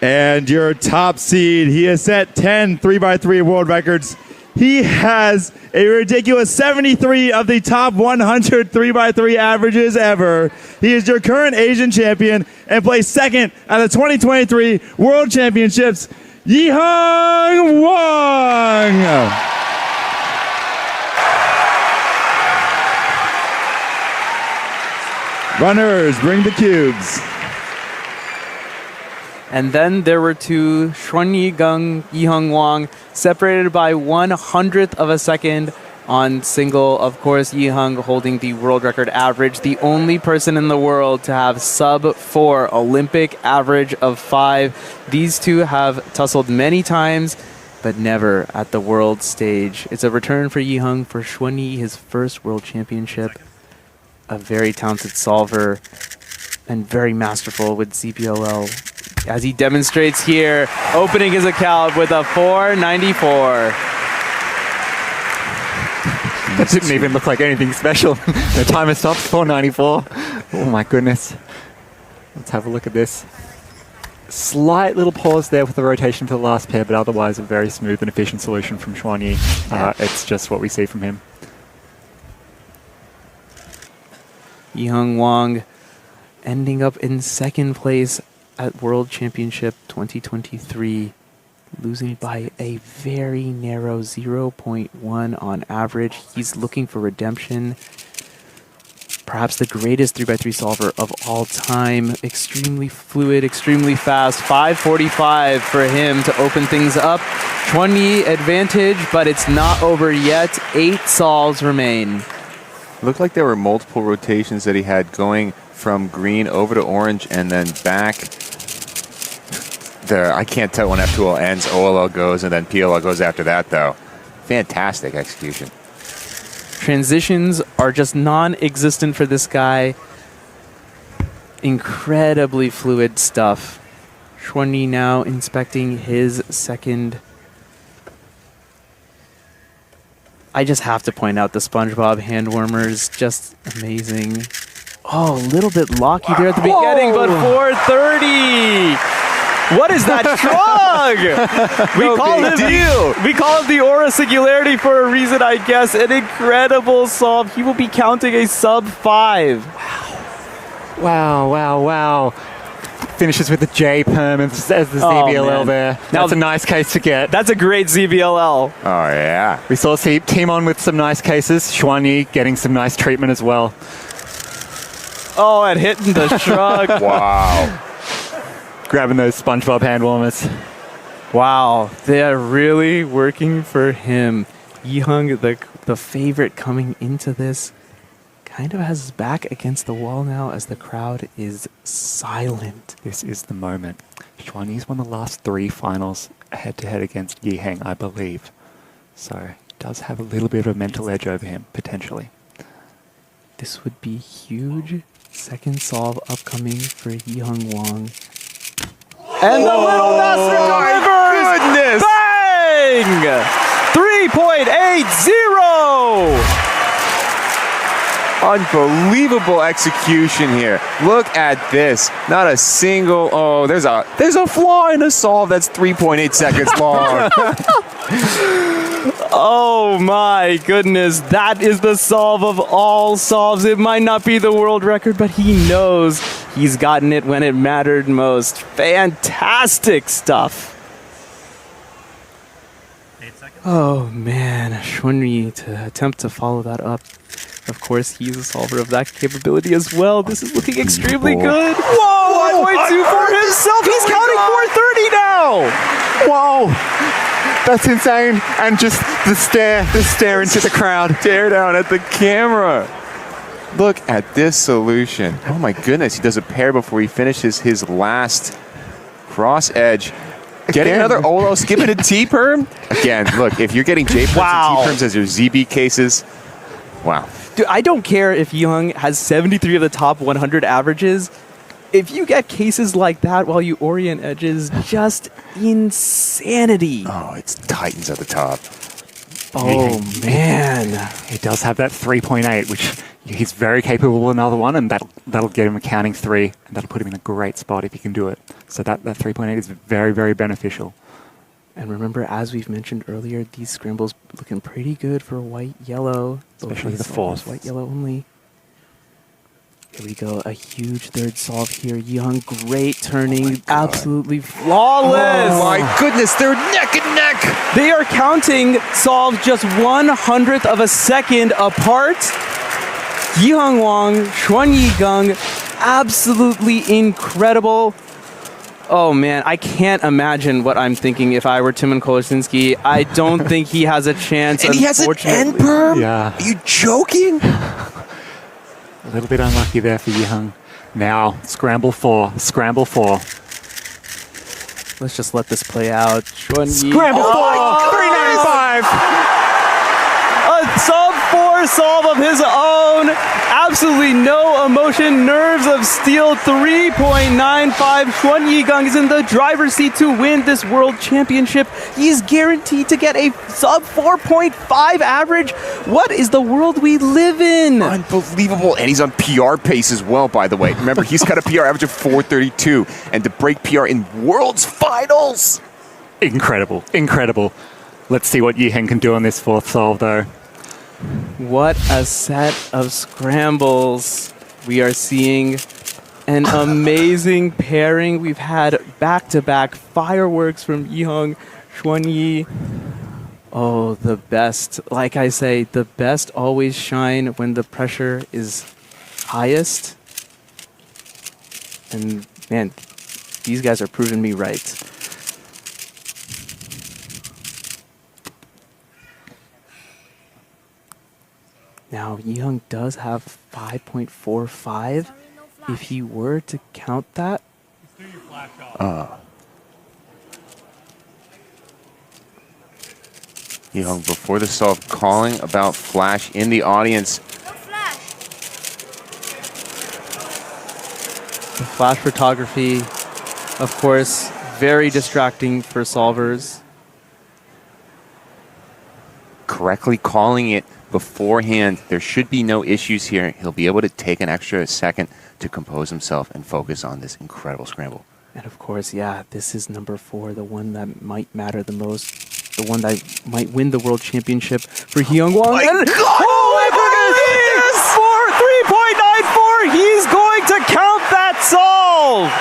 And your top seed, he has set 10 3x3 world records. He has a ridiculous 73 of the top 100 3x3 averages ever. He is your current Asian champion and placed second at the 2023 World Championships, Yiheng Wang. Runners, bring the cubes. And then there were two, Xuanyi Geng, Yiheng Wang, separated by 1/100th of a second on single. Of course, Yiheng holding the world record average, the only person in the world to have sub-4 Olympic average of 5. These two have tussled many times, but never at the world stage. It's a return for Yiheng, for Xuanyi, his first world championship. A very talented solver and very masterful with ZBLL, as he demonstrates here, opening his account with a 494. That didn't even look like anything special. The timer stopped, 494. Oh my goodness. Let's have a look at this. Slight little pause there with the rotation for the last pair, but otherwise a very smooth and efficient solution from Xuanyi. It's just what we see from him. Yiheng Wang ending up in second place at World Championship 2023, losing by a very narrow 0.1 on average. He's looking for redemption. Perhaps the greatest 3x3 solver of all time. Extremely fluid, extremely fast. 5:45 for him to open things up. Xuanyi advantage, but it's not over yet. 8 solves remain. Looked like there were multiple rotations that he had going from green over to orange and then back. There, I can't tell when F2L ends, OLL goes, and then PLL goes after that, though. Fantastic execution. Transitions are just non-existent for this guy. Incredibly fluid stuff. Xuanyi now inspecting his second. I just have to point out the SpongeBob hand warmers, just amazing. Oh, a little bit locky there at the beginning, but 430. What is that shrug? We call it the Aura Singularity for a reason, I guess. An incredible solve. He will be counting a sub-5. Wow, wow, wow. Finishes with the J perm as the ZBLL there. That's a nice case to get. That's a great ZBLL. Oh, yeah. We saw Team On with some nice cases. Xuanyi getting some nice treatment as well. Oh, and hitting the shrug. Wow. Grabbing those SpongeBob hand warmers. Wow, they are really working for him. Yiheng, the favorite coming into this, kind of has his back against the wall now as the crowd is silent. This is the moment. Xuanyi's won the last 3 finals head-to-head against Yiheng, I believe. So, does have a little bit of a mental edge over him, potentially. This would be huge. Second solve upcoming for Yiheng Wang. And the little master delivers! Goodness! Bang! 3.80! Unbelievable execution here. Look at this. Not a single, oh, there's a flaw in a solve that's 3.8 seconds long. Oh my goodness, that is the solve of all solves. It might not be the world record, but he knows he's gotten it when it mattered most. Fantastic stuff. Oh man, Xuanyi to attempt to follow that up. Of course, he's a solver of that capability as well. This is looking extremely good. Whoa, 1.2 for himself. He's counting 430 now. Whoa, that's insane. And just the stare into the crowd. Stare down at the camera. Look at this solution. Oh my goodness, he does a pair before he finishes his last cross edge. Getting another Olo, skipping a T-perm. Again, look, if you're getting J-perms and T-perms as your ZB cases, wow. Dude, I don't care if Yiheng has 73 of the top 100 averages. If you get cases like that while you orient edges, just insanity. Oh, it's Titans at the top. Oh, man. He does have that 3.8, which he's very capable of another one, and that'll get him a counting 3, and that'll put him in a great spot if he can do it. So that 3.8 is very, very beneficial. And remember, as we've mentioned earlier, these scrambles looking pretty good for white-yellow. Especially the fourth. White-yellow only. Here we go, a huge third solve here. Yiheng, great turning, absolutely flawless. Oh my goodness, they're neck and neck. They are counting solves just 1/100th of a second apart. Yiheng Wang, Xuanyi Geng, absolutely incredible. Oh man, I can't imagine what I'm thinking if I were Timon Kolosinski. I don't think he has a chance. And he has an end perm? Yeah. Are you joking? A little bit unlucky there for Yiheng. Now, scramble 4. Scramble 4. Let's just let this play out. Xuanyi. Scramble 4! 395! A sub-4 solve of his own. Absolutely no emotion. Nerves of steel. 3.95. Xuanyi Geng is in the driver's seat to win this world championship. He's guaranteed to get a sub 4.5 average. What is the world we live in? Unbelievable. And he's on PR pace as well, by the way. Remember, he's got a PR average of 432. And to break PR in World's Finals. Incredible. Incredible. Let's see what Yiheng can do on this 4th solve, though. What a set of scrambles. We are seeing an amazing pairing. We've had back-to-back fireworks from Yiheng, Xuanyi. Oh, the best. Like I say, the best always shine when the pressure is highest. And man, these guys are proving me right. Now, Yiheng does have 5.45. If he were to count that, Yiheng, before the solve, calling about flash in the audience. the flash photography, of course, very distracting for solvers. Correctly calling it beforehand. There should be no issues here. He'll be able to take an extra second to compose himself and focus on this incredible scramble. And of course, yeah, this is number 4, the one that might matter the most, the one that might win the world championship for Yiheng Wang. My God! Oh my goodness! For 3.94, he's going to count that solve!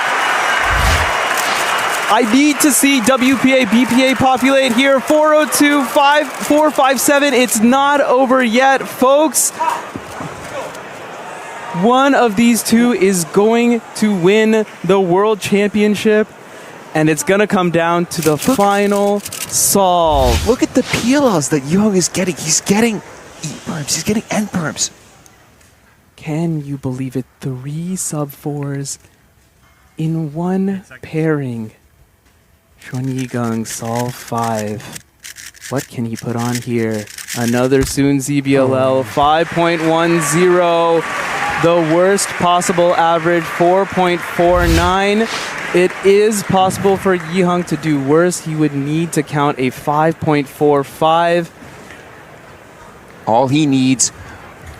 I need to see WPA, BPA populate here. 402, 457. It's not over yet, folks. One of these two is going to win the world championship, and it's going to come down to the final solve. Look at the PLLs that Yiheng is getting. He's getting E-perms. He's getting N-perms. Can you believe it? 3 sub-4s in one pairing. Xuanyi Geng, solve 5. What can he put on here? Another Soon ZBLL, 5.10. The worst possible average, 4.49. It is possible for Yiheng to do worse. He would need to count a 5.45. All he needs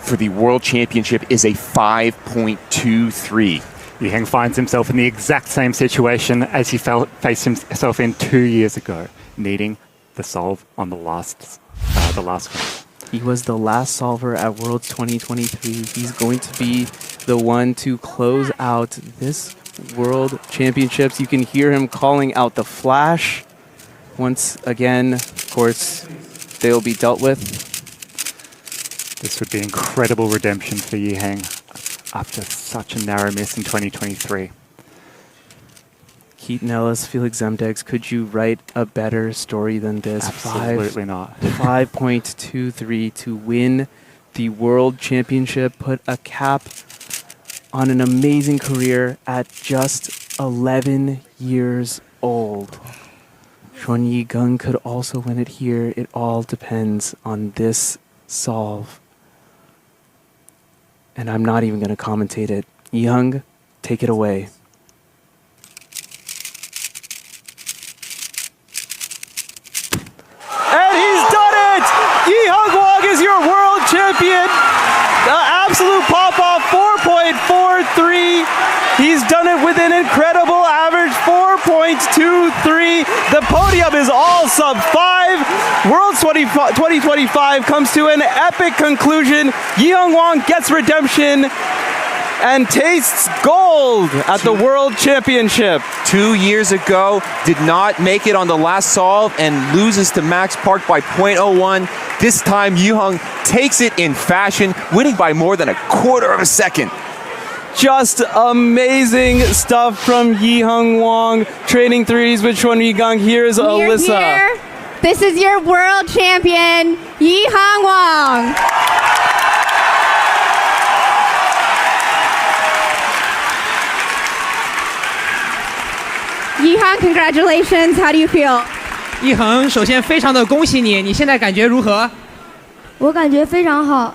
for the World Championship is a 5.23. Yiheng finds himself in the exact same situation as he faced himself in 2 years ago, needing the solve on the last one. He was the last solver at Worlds 2023. He's going to be the one to close out this World Championships. You can hear him calling out the flash. Once again, of course, they'll be dealt with. This would be incredible redemption for Yiheng after such a narrow miss in 2023. Keaton Ellis, Felix Zemdegs, could you write a better story than this? Absolutely not. 5.23 to win the World Championship, put a cap on an amazing career at just 11 years old. Xuanyi Geng could also win it here. It all depends on this solve. And I'm not even going to commentate it. Yiheng, take it away. And he's done it! Yiheng Wang is your world champion! The absolute with an incredible average 4.23. The podium is all sub 5. World 2025 comes to an epic conclusion. Yiheng Wang gets redemption and tastes gold at the World Championship. 2 years ago, did not make it on the last solve and loses to Max Park by 0.01. This time, Yiheng takes it in fashion, winning by more than a quarter of a second. Just amazing stuff from Yiheng Wang. Training threes with Xuanyi Gang. Here's Alyssa. Here. This is your world champion, Yiheng Wang. Yiheng, congratulations. How do you feel? 一恒，首先非常的恭喜你，你现在感觉如何？我感觉非常好。